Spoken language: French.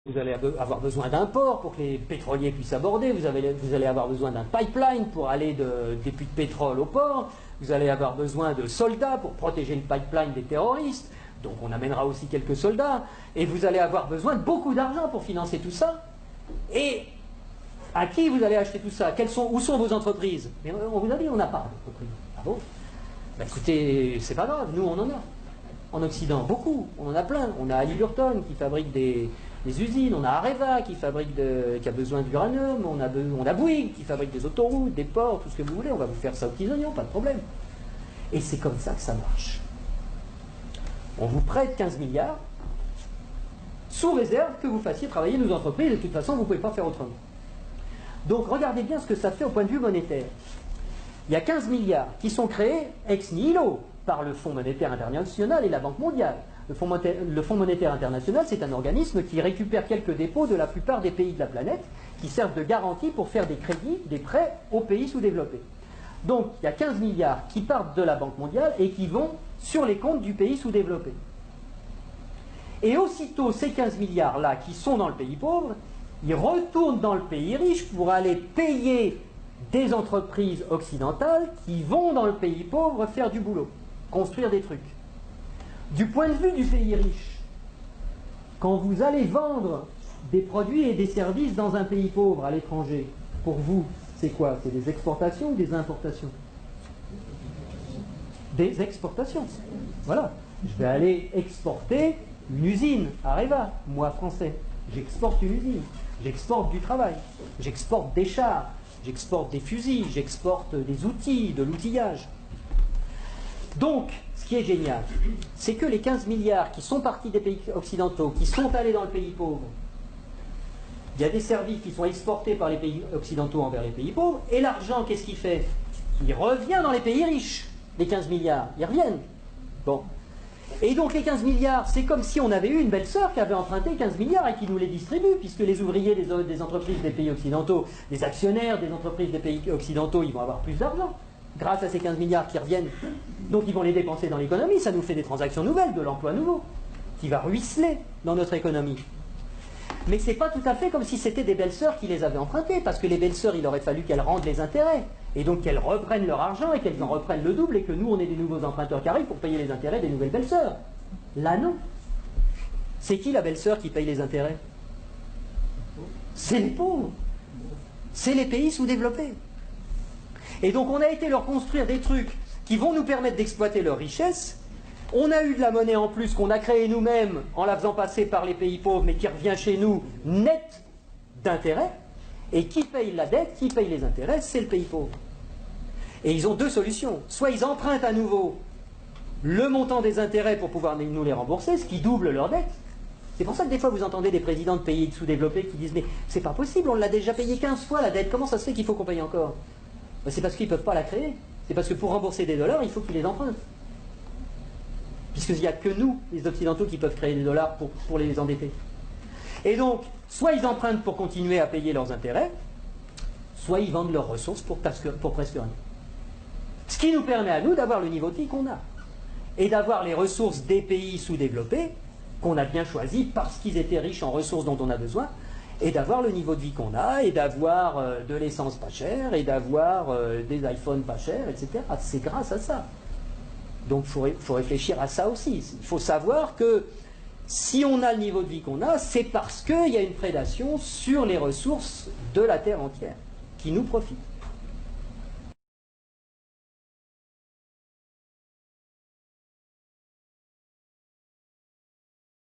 Vous allez avoir besoin d'un port pour que les pétroliers puissent aborder, vous allez avoir besoin d'un pipeline pour aller des puits de pétrole au port, vous allez avoir besoin de soldats pour protéger le pipeline des terroristes, donc on amènera aussi quelques soldats, et vous allez avoir besoin de beaucoup d'argent pour financer tout ça. Et à qui vous allez acheter tout ça? Où sont vos entreprises? Mais on vous a dit, on n'a pas d'entreprise. Ah bon? Ben écoutez, c'est pas grave, nous on en a. En Occident, beaucoup, on en a plein. On a Halliburton qui fabrique des usines, on a Areva qui a besoin d'uranium, on a Bouygues qui fabrique des autoroutes, des ports, tout ce que vous voulez, on va vous faire ça aux petits oignons, pas de problème. Et c'est comme ça que ça marche. On vous prête 15 milliards, sous réserve que vous fassiez travailler nos entreprises, et de toute façon vous ne pouvez pas faire autrement. Donc regardez bien ce que ça fait au point de vue monétaire. Il y a 15 milliards qui sont créés ex nihilo par le Fonds monétaire international et la Banque mondiale. Le Fonds monétaire international, c'est un organisme qui récupère quelques dépôts de la plupart des pays de la planète qui servent de garantie pour faire des crédits, des prêts aux pays sous-développés. Donc il y a 15 milliards qui partent de la Banque mondiale et qui vont sur les comptes du pays sous-développé. Et aussitôt ces 15 milliards-là qui sont dans le pays pauvre, ils retournent dans le pays riche pour aller payer des entreprises occidentales qui vont dans le pays pauvre faire du boulot, construire des trucs. Du point de vue du pays riche, quand vous allez vendre des produits et des services dans un pays pauvre à l'étranger, pour vous, c'est quoi? C'est des exportations ou des importations? Des exportations. Voilà. Je vais aller exporter une usine, Areva, moi français. J'exporte une usine, j'exporte du travail, j'exporte des chars, j'exporte des fusils, j'exporte des outils, de l'outillage. Donc, ce qui est génial, c'est que les 15 milliards qui sont partis des pays occidentaux, qui sont allés dans le pays pauvre, il y a des services qui sont exportés par les pays occidentaux envers les pays pauvres, et l'argent, qu'est-ce qu'il fait? Il revient dans les pays riches, les 15 milliards, ils reviennent. Bon. Et donc les 15 milliards, c'est comme si on avait eu une belle-sœur qui avait emprunté 15 milliards et qui nous les distribue, puisque les ouvriers des entreprises des pays occidentaux, les actionnaires des entreprises des pays occidentaux, ils vont avoir plus d'argent grâce à ces 15 milliards qui reviennent. Donc ils vont les dépenser dans l'économie, ça nous fait des transactions nouvelles, de l'emploi nouveau, qui va ruisseler dans notre économie. Mais ce n'est pas tout à fait comme si c'était des belles-sœurs qui les avaient empruntées, parce que les belles-sœurs, il aurait fallu qu'elles rendent les intérêts, et donc qu'elles reprennent leur argent, et qu'elles en reprennent le double, et que nous, on ait des nouveaux emprunteurs qui arrivent pour payer les intérêts des nouvelles belles-sœurs. Là, non. C'est qui la belle-sœur qui paye les intérêts? C'est les pauvres. C'est les pays sous-développés. Et donc, on a été leur construire des trucs qui vont nous permettre d'exploiter leur richesse. On a eu de la monnaie en plus qu'on a créée nous-mêmes en la faisant passer par les pays pauvres, mais qui revient chez nous net d'intérêts. Et qui paye la dette, qui paye les intérêts, c'est le pays pauvre. Et ils ont deux solutions. Soit ils empruntent à nouveau le montant des intérêts pour pouvoir nous les rembourser, ce qui double leur dette. C'est pour ça que des fois vous entendez des présidents de pays sous-développés qui disent « Mais c'est pas possible, on l'a déjà payé 15 fois la dette, comment ça se fait qu'il faut qu'on paye encore ?» C'est parce qu'ils ne peuvent pas la créer. C'est parce que pour rembourser des dollars, il faut qu'ils les empruntent. Puisqu'il n'y a que nous, les Occidentaux, qui peuvent créer des dollars pour les endetter. Et donc, soit ils empruntent pour continuer à payer leurs intérêts, soit ils vendent leurs ressources pour presque rien. Ce qui nous permet à nous d'avoir le niveau de vie qu'on a. Et d'avoir les ressources des pays sous-développés, qu'on a bien choisis parce qu'ils étaient riches en ressources dont on a besoin, et d'avoir le niveau de vie qu'on a, et d'avoir de l'essence pas chère, et d'avoir des iPhones pas chers, etc. C'est grâce à ça. Donc il faut réfléchir à ça aussi. Il faut savoir que si on a le niveau de vie qu'on a, c'est parce qu'il y a une prédation sur les ressources de la Terre entière qui nous profitent.